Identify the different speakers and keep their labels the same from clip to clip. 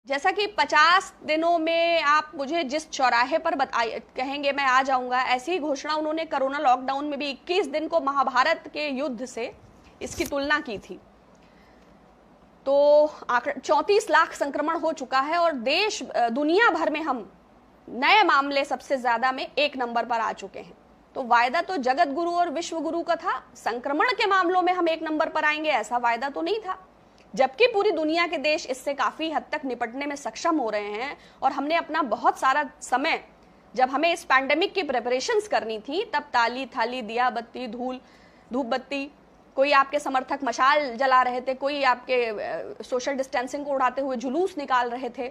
Speaker 1: जैसा कि 50 दिनों में आप मुझे जिस चौराहे पर कहेंगे मैं आ जाऊंगा, ऐसी ही घोषणा उन्होंने कोरोना लॉकडाउन में भी 21 दिन को महाभारत के युद्ध से इसकी तुलना की थी। तो 34 लाख संक्रमण हो चुका है और दुनिया भर में हम नए मामले सबसे ज्यादा में 1 नंबर पर आ चुके हैं। तो वायदा तो जगत गुरु और विश्व गुरु का था, संक्रमण के मामलों में हम 1 नंबर पर आएंगे ऐसा वायदा तो नहीं था, जबकि पूरी दुनिया के देश इससे काफी हद तक निपटने में सक्षम हो रहे हैं। और हमने अपना बहुत सारा समय, जब हमें इस पैंडेमिक की प्रिपरेशंस करनी थी, तब ताली थाली दिया बत्ती धूप बत्ती, कोई आपके समर्थक मशाल जला रहे थे, कोई आपके सोशल डिस्टेंसिंग को उड़ाते हुए जुलूस निकाल रहे थे,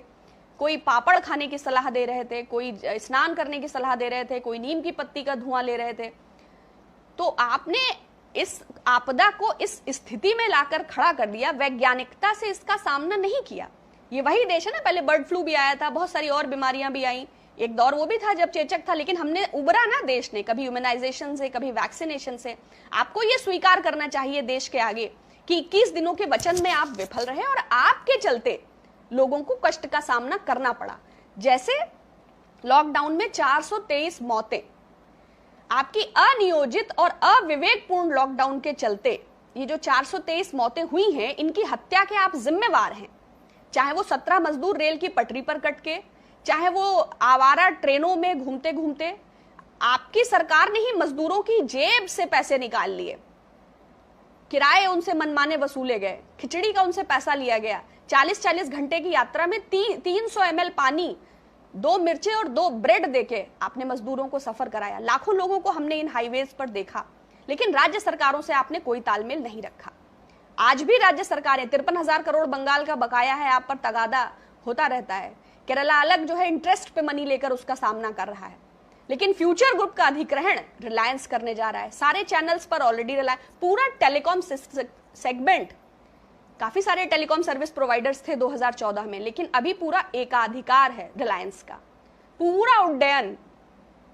Speaker 1: कोई पापड़ खाने की सलाह दे रहे थे, कोई स्नान करने की सलाह दे रहे थे, कोई नीम की पत्ती का धुआं ले रहे थे। तो आपने इस आपदा को इस स्थिति में लाकर खड़ा कर दिया, वैज्ञानिकता से इसका सामना नहीं किया। ये वही देश है ना, पहले बर्ड फ्लू भी आया था, बहुत सारी और बीमारियां भी आई, एक दौर वो भी था जब चेचक था, लेकिन हमने उबरा ना देश ने, कभी इम्यूनाइजेशन से, कभी वैक्सीनेशन से। आपको ये स्वीकार करना चाहिए देश के आगे कि 21 दिनों के वचन में आप विफल रहे और आपके चलते लोगों को कष्ट का सामना करना पड़ा। जैसे लॉकडाउन में 423 मौतें आपकी अनियोजित और अविवेकपूर्ण लॉकडाउन के चलते, ये जो 423 मौतें हुई हैं, इनकी हत्या के आप जिम्मेवार हैं। चाहे वो 17 मजदूर रेल की पटरी पर कट के, चाहे वो आवारा ट्रेनों में घूमते घूमते, आपकी सरकार ने ही मजदूरों की जेब से पैसे निकाल लिए, किराए उनसे मनमाने वसूले गए, खिचड़ी का उनसे पैसा लिया गया। 40-40 घंटे की यात्रा में 300 ml पानी, 2 मिर्चें और 2 ब्रेड देके आपने मजदूरों को सफर कराया। लाखों लोगों को हमने इन हाईवेज पर देखा, लेकिन राज्य सरकारों से आपने कोई तालमेल नहीं रखा। आज भी राज्य सरकारें 53,000 करोड़ बंगाल का बकाया है, आप पर तगादा होता रहता है। केरला अलग जो है इंटरेस्ट पे मनी लेकर उसका सामना कर रहा है, लेकिन फ्यूचर ग्रुप का अधिग्रहण रिलायंस करने जा रहा है। सारे चैनल्स पर ऑलरेडी रिलायंस, पूरा टेलीकॉम सेगमेंट, काफी सारे टेलीकॉम सर्विस प्रोवाइडर्स थे 2014 में, लेकिन अभी पूरा एकाधिकार है रिलायंस का। पूरा उड्डयन,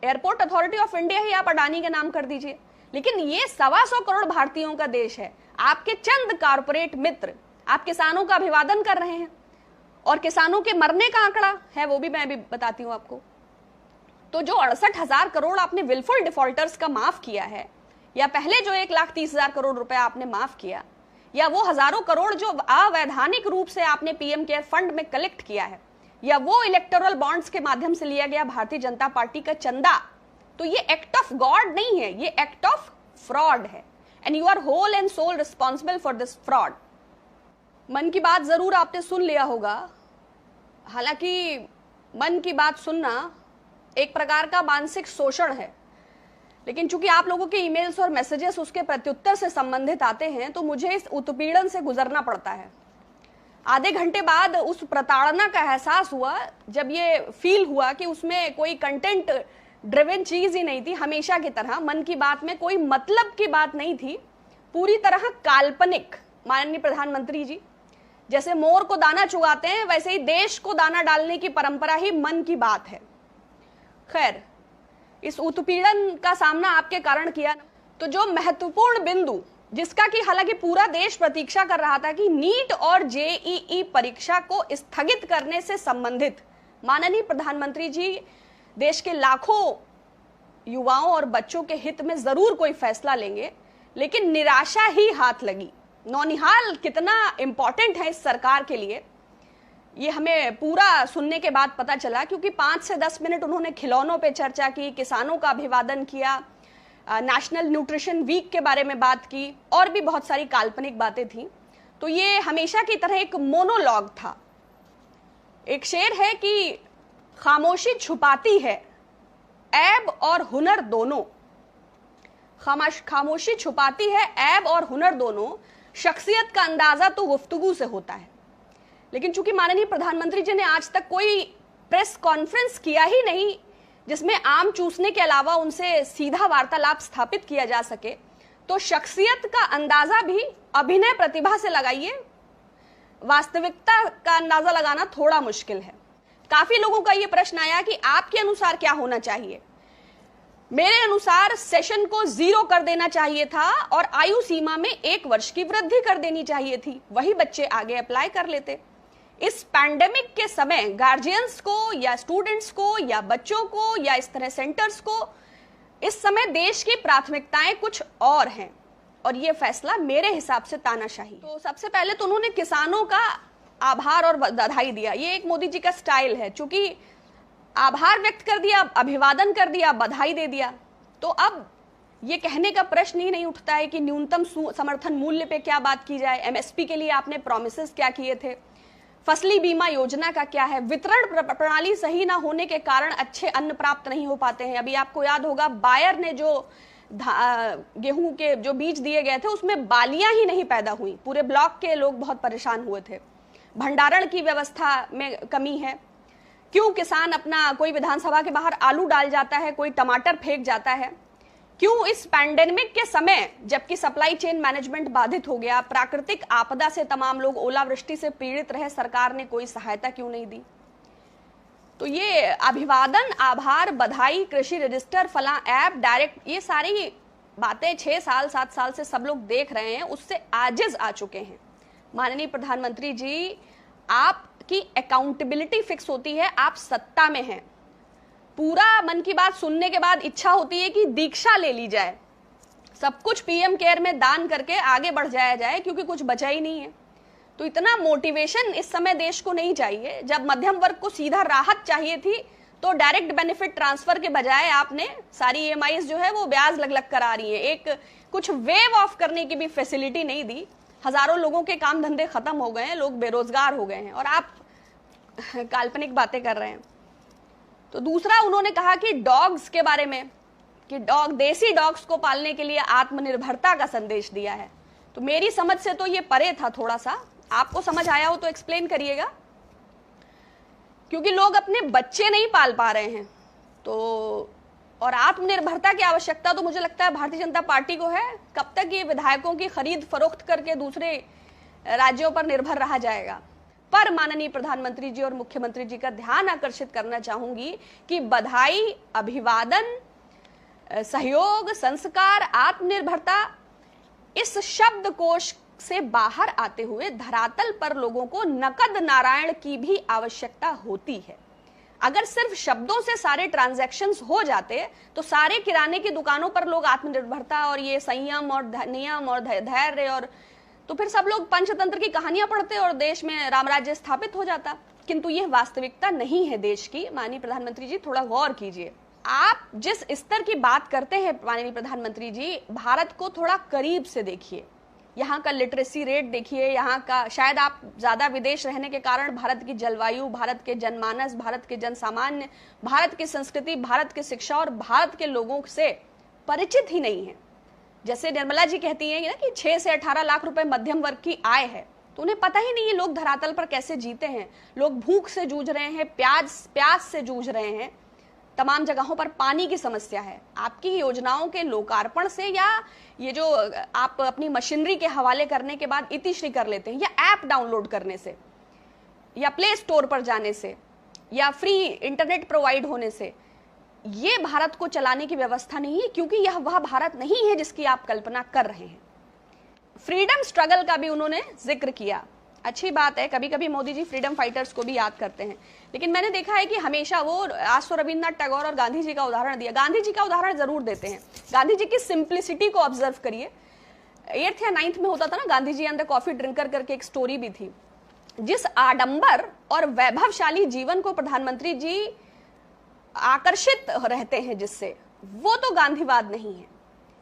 Speaker 1: एयरपोर्ट अथॉरिटी ऑफ इंडिया ही आप अडानी के नाम कर दीजिए, लेकिन ये 125 करोड़ भारतीयों का देश है। आपके चंद कारपोरेट मित्र आप किसानों का अभिवादन कर रहे हैं, और किसानों के मरने का आंकड़ा है वो भी मैं अभी बताती हूं आपको। तो जो 68,000 करोड़ आपने विलफुल डिफॉल्टर्स का माफ किया है, या पहले जो 1,30,000 करोड़ रुपए आपने माफ किया, या वो हजारों करोड़ जो अवैधानिक रूप से आपने पीएम केयर फंड में कलेक्ट किया है, या वो इलेक्टोरल बॉन्ड्स के माध्यम से लिया गया भारतीय जनता पार्टी का चंदा, तो ये एक्ट ऑफ गॉड नहीं है, ये एक्ट ऑफ फ्रॉड है, and you are whole and sole responsible for this fraud. मन की बात जरूर आपने सुन लिया होगा, हालांकि मन की बात सुनना एक प्रकार का मानसिक शोषण है, लेकिन चूंकि आप लोगों के ईमेल्स और मैसेजेस उसके प्रत्युत्तर से संबंधित आते हैं, तो मुझे इस उत्पीड़न से गुजरना पड़ता है। आधे घंटे बाद उस प्रताड़ना का एहसास हुआ, जब ये फील हुआ कि उसमें कोई कंटेंट ड्रिवन चीज ही नहीं थी। हमेशा की तरह मन की बात में कोई मतलब की बात नहीं थी, पूरी तरह काल्पनिक। माननीय प्रधानमंत्री जी, जैसे मोर को दाना चुगाते हैं, वैसे ही देश को दाना डालने की परंपरा ही मन की बात है। खैर, इस उत्पीड़न का सामना आपके कारण किया, तो जो महत्वपूर्ण बिंदु जिसका कि हालांकि पूरा देश प्रतीक्षा कर रहा था कि नीट और जेईई परीक्षा को स्थगित करने से संबंधित माननीय प्रधानमंत्री जी देश के लाखों युवाओं और बच्चों के हित में जरूर कोई फैसला लेंगे, लेकिन निराशा ही हाथ लगी। नौनिहाल कितना इंपॉर्टेंट है इस सरकार के लिए, ये हमें पूरा सुनने के बाद पता चला, क्योंकि 5 से 10 मिनट उन्होंने खिलौनों पे चर्चा की, किसानों का अभिवादन किया, नेशनल न्यूट्रिशन वीक के बारे में बात की, और भी बहुत सारी काल्पनिक बातें थी। तो ये हमेशा की तरह एक मोनोलॉग था। एक शेर है कि खामोशी छुपाती है ऐब और हुनर दोनों, खामोशी छुपाती है ऐब और हुनर दोनों, शख्सियत का अंदाजा तो गुफ्तगू से होता है। लेकिन चूंकि माननीय प्रधानमंत्री जी ने आज तक कोई प्रेस कॉन्फ्रेंस किया ही नहीं जिसमें आम चूसने के अलावा उनसे सीधा वार्तालाप स्थापित किया जा सके, तो शख्सियत का अंदाजा भी अभिनय प्रतिभा से लगाइए, वास्तविकता का अंदाजा लगाना थोड़ा मुश्किल है। काफी लोगों का यह प्रश्न आया कि आपके अनुसार क्या होना चाहिए। मेरे अनुसार सेशन को 0 कर देना चाहिए था और आयु सीमा में 1 वर्ष की वृद्धि कर देनी चाहिए थी, वही बच्चे आगे अप्लाई कर लेते। इस पैंडेमिक के समय गार्जियंस को या स्टूडेंट्स को या बच्चों को या इस तरह सेंटर्स को, इस समय देश की प्राथमिकताएं कुछ और हैं और ये फैसला मेरे हिसाब से तानाशाही। तो सबसे पहले तो उन्होंने किसानों का आभार और बधाई दिया, ये एक मोदी जी का स्टाइल है, चूंकि आभार व्यक्त कर दिया, अभिवादन कर दिया, बधाई दे दिया, तो अब ये कहने का प्रश्न ही नहीं उठता है कि न्यूनतम समर्थन मूल्य पे क्या बात की जाए, एमएसपी के लिए आपने प्रोमिसेस क्या किए थे, फसली बीमा योजना का क्या है, वितरण प्रणाली सही ना होने के कारण अच्छे अन्न प्राप्त नहीं हो पाते हैं। अभी आपको याद होगा बायर ने जो गेहूं के जो बीज दिए गए थे उसमें बालियां ही नहीं पैदा हुई, पूरे ब्लॉक के लोग बहुत परेशान हुए थे। भंडारण की व्यवस्था में कमी है, क्यों किसान अपना कोई विधानसभा के बाहर आलू डाल जाता है, कोई टमाटर फेंक जाता है, क्यों इस पैंडेमिक के समय जबकि सप्लाई चेन मैनेजमेंट बाधित हो गया, प्राकृतिक आपदा से तमाम लोग ओलावृष्टि से पीड़ित रहे, सरकार ने कोई सहायता क्यों नहीं दी। तो ये अभिवादन, आभार, बधाई, कृषि रजिस्टर, फला ऐप, डायरेक्ट, ये सारी बातें 6 साल 7 साल से सब लोग देख रहे हैं, उससे आजिज आ चुके हैं। माननीय प्रधानमंत्री जी, आपकी अकाउंटेबिलिटी फिक्स होती है, आप सत्ता में हैं। पूरा मन की बात सुनने के बाद इच्छा होती है कि दीक्षा ले ली जाए, सब कुछ पीएम केयर में दान करके आगे बढ़ जाया जाए, क्योंकि कुछ बचा ही नहीं है। तो इतना मोटिवेशन इस समय देश को नहीं चाहिए। जब मध्यम वर्ग को सीधा राहत चाहिए थी तो डायरेक्ट बेनिफिट ट्रांसफर के बजाय आपने सारी ईएमआईज जो है वो ब्याज लग लग कर आ रही है, एक कुछ वेव ऑफ करने की भी फैसिलिटी नहीं दी। हजारों लोगों के काम धंधे खत्म हो गए हैं, लोग बेरोजगार हो गए हैं और आप काल्पनिक बातें कर रहे हैं। तो दूसरा उन्होंने कहा कि डॉग्स के बारे में कि देसी डॉग्स को पालने के लिए आत्मनिर्भरता का संदेश दिया है। तो मेरी समझ से तो ये परे था थोड़ा सा, आपको समझ आया हो तो एक्सप्लेन करिएगा, क्योंकि लोग अपने बच्चे नहीं पाल पा रहे हैं। तो और आत्मनिर्भरता की आवश्यकता तो मुझे लगता है भारतीय जनता पार्टी को है। कब तक ये विधायकों की खरीद फरोख्त करके दूसरे राज्यों पर निर्भर रहा जाएगा। पर माननीय प्रधानमंत्री जी और मुख्यमंत्री जी का ध्यान आकर्षित करना चाहूंगी कि बधाई, अभिवादन, सहयोग, संस्कार, आत्मनिर्भरता, इस शब्दकोश से बाहर आते हुए धरातल पर लोगों को नकद नारायण की भी आवश्यकता होती है। अगर सिर्फ शब्दों से सारे ट्रांजैक्शंस हो जाते तो सारे किराने की दुकानों पर लोग आत्मनिर्भरता और ये संयम और नियम और धैर्य, और तो फिर सब लोग पंचतंत्र की कहानियां पढ़ते और देश में रामराज्य स्थापित हो जाता। किंतु यह वास्तविकता नहीं है देश की। माननीय प्रधानमंत्री जी, थोड़ा गौर कीजिए। आप जिस स्तर की बात करते हैं माननीय प्रधानमंत्री जी, भारत को थोड़ा करीब से देखिए। यहाँ का लिटरेसी रेट देखिए, यहाँ का, शायद आप ज्यादा विदेश रहने के कारण भारत की जलवायु, भारत के जनमानस, भारत के जनसामान्य, भारत की संस्कृति, भारत की शिक्षा और भारत के लोगों से परिचित ही नहीं है। जैसे निर्मला जी कहती हैं ना कि 6 से 18 लाख रुपए मध्यम वर्ग की आय है, तो उन्हें पता ही नहीं है लोग धरातल पर कैसे जीते हैं। लोग भूख से जूझ रहे हैं, प्यास से जूझ रहे हैं, तमाम जगहों पर पानी की समस्या है। आपकी योजनाओं के लोकार्पण से या ये जो आप अपनी मशीनरी के हवाले करने के बाद इतिश्री कर लेते हैं, या ऐप डाउनलोड करने से, या प्ले स्टोर पर जाने से, या फ्री इंटरनेट प्रोवाइड होने से, ये भारत को चलाने की व्यवस्था नहीं है, क्योंकि यह वह भारत नहीं है जिसकी आप कल्पना कर रहे हैं। फ्रीडम स्ट्रगल का भी उन्होंने जिक्र किया। अच्छी बात है, कभी कभी मोदी जी फ्रीडम फाइटर्स को भी याद करते हैं, लेकिन मैंने देखा है कि हमेशा वो, आज तो रविन्द्रनाथ टैगोर और गांधी जी का उदाहरण दिया, गांधी जी का उदाहरण जरूर देते हैं। गांधी जी की सिंप्लिसिटी को ऑब्जर्व करिए। 8th या 9th में होता था ना, Gandhi ji and the coffee drinker करके एक स्टोरी भी थी। जिस आडंबर और वैभवशाली जीवन को प्रधानमंत्री जी आकर्षित रहते हैं जिससे, वो तो गांधीवाद नहीं है।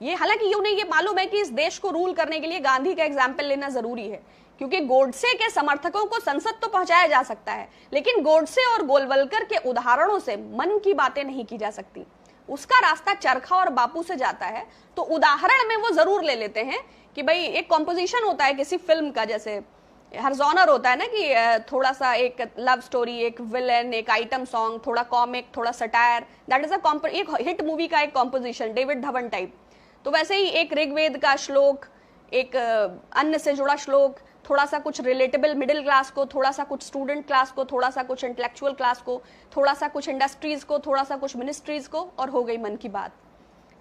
Speaker 1: ये हालांकि उन्हें ये मालूम है कि इस देश को रूल करने के लिए गांधी का एग्जाम्पल लेना जरूरी है, क्योंकि गोडसे के समर्थकों को संसद तो पहुंचाया जा सकता है, लेकिन गोडसे और गोलवलकर के उदाहरणों से मन की बातें नहीं की जा सकती। उसका रास्ता चरखा और बापू से जाता है, तो उदाहरण में वो जरूर ले लेते हैं कि भाई एक कॉम्पोजिशन होता है किसी फिल्म का, जैसे हर जॉनर होता है ना कि थोड़ा सा एक लव स्टोरी, एक विलेन, एक आइटम सॉन्ग, थोड़ा कॉमिक, थोड़ा सटायर, दैट इज एक हिट मूवी का एक कॉम्पोजिशन, डेविड धवन टाइप। तो वैसे ही एक ऋग्वेद का श्लोक, एक अन्न से जुड़ा श्लोक, थोड़ा सा कुछ रिलेटेबल मिडिल क्लास को, थोड़ा सा कुछ स्टूडेंट क्लास को, थोड़ा सा कुछ इंटेलेक्चुअल क्लास को, थोड़ा सा कुछ इंडस्ट्रीज को, थोड़ा सा कुछ मिनिस्ट्रीज को, और हो गई मन की बात,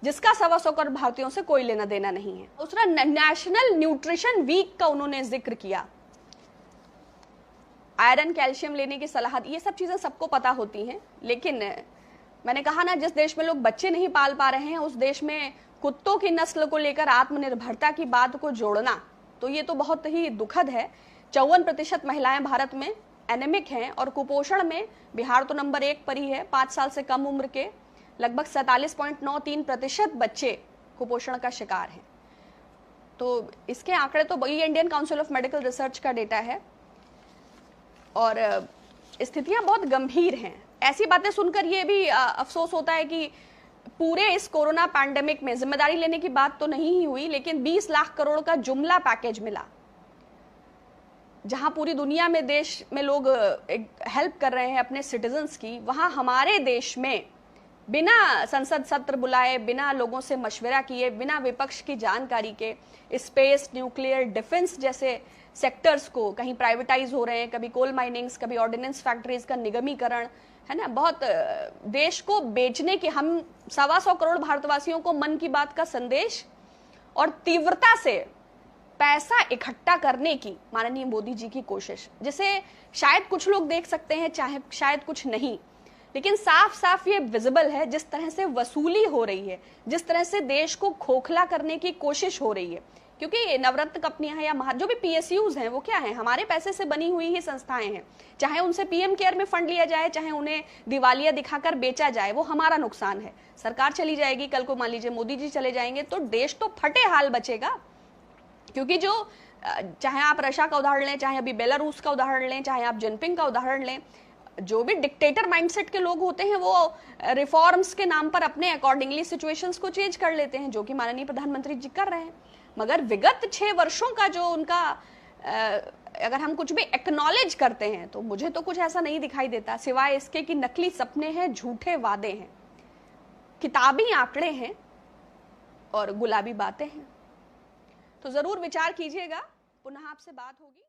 Speaker 1: जिसका 125 करोड़ भारतीयों से कोई लेना देना नहीं है। दूसरा, नेशनल न्यूट्रिशन वीक का उन्होंने जिक्र किया। आयरन कैल्शियम लेने की सलाह दी, ये सब चीजें सबको पता होती हैं। लेकिन मैंने कहा ना, जिस देश में लोग बच्चे नहीं पाल पा रहे हैं उस देश में कुत्तों की नस्ल को लेकर आत्मनिर्भरता की बात को जोड़ना, तो ये तो बहुत ही दुखद है। 54% महिलाएं भारत में एनेमिक हैं और कुपोषण में बिहार तो नंबर 1 पर ही है। 5 साल से कम उम्र के लगभग 47.93% बच्चे कुपोषण का शिकार हैं। तो इसके आंकड़े तो ये Indian council of medical research का डेटा है और स्थितियां बहुत गंभीर हैं। ऐसी बातें सुनकर ये भी अफसोस होता है कि पूरे इस कोरोना पैंडेमिक में जिम्मेदारी लेने की बात तो नहीं ही हुई, लेकिन 20 लाख करोड़ का जुमला पैकेज मिला, जहां पूरी दुनिया में देश में लोग हेल्प कर रहे हैं अपने सिटीजन्स की, वहां हमारे देश में बिना संसद सत्र बुलाए, बिना लोगों से मशवरा किए, बिना विपक्ष की जानकारी के स्पेस, न्यूक्लियर, डिफेंस जैसे सेक्टर्स को कहीं प्राइवेटाइज हो रहे हैं, कभी कोल माइनिंग्स, कभी ऑर्डिनेंस फैक्ट्रीज का निगमीकरण, है ना। बहुत देश को बेचने की, हम 125 करोड़ भारतवासियों को मन की बात का संदेश और तीव्रता से पैसा इकट्ठा करने की माननीय मोदी जी की कोशिश, जिसे शायद कुछ लोग देख सकते हैं, चाहे शायद कुछ नहीं, लेकिन साफ साफ ये विजिबल है जिस तरह से वसूली हो रही है, जिस तरह से देश को खोखला करने की कोशिश हो रही है। क्योंकि नवरत्न कंपनियां हैं या जो भी पीएसयूज हैं वो क्या है, हमारे पैसे से बनी हुई ही संस्थाएं हैं। चाहे उनसे पीएम केयर में फंड लिया जाए, चाहे उन्हें दिवालिया दिखाकर बेचा जाए, वो हमारा नुकसान है। सरकार चली जाएगी, कल को मान लीजिए मोदी जी चले जाएंगे तो देश तो फटे हाल बचेगा। क्योंकि जो चाहे आप रशिया का उदाहरण लें, चाहे अभी बेलारूस का उदाहरण लें, चाहे आप जिनपिंग का उदाहरण लें, जो भी डिक्टेटर माइंडसेट के लोग होते हैं वो रिफॉर्म्स के नाम पर अपने अकॉर्डिंगली सिचुएशंस को चेंज कर लेते हैं, जो कि माननीय प्रधानमंत्री जी कर रहे हैं। मगर विगत 6 वर्षों का जो उनका अगर हम कुछ भी एक्नॉलेज करते हैं तो मुझे तो कुछ ऐसा नहीं दिखाई देता, सिवाय इसके कि नकली सपने हैं, झूठे वादे हैं, किताबी आंकड़े हैं और गुलाबी बातें हैं। तो जरूर विचार कीजिएगा। पुनः आपसे बात होगी।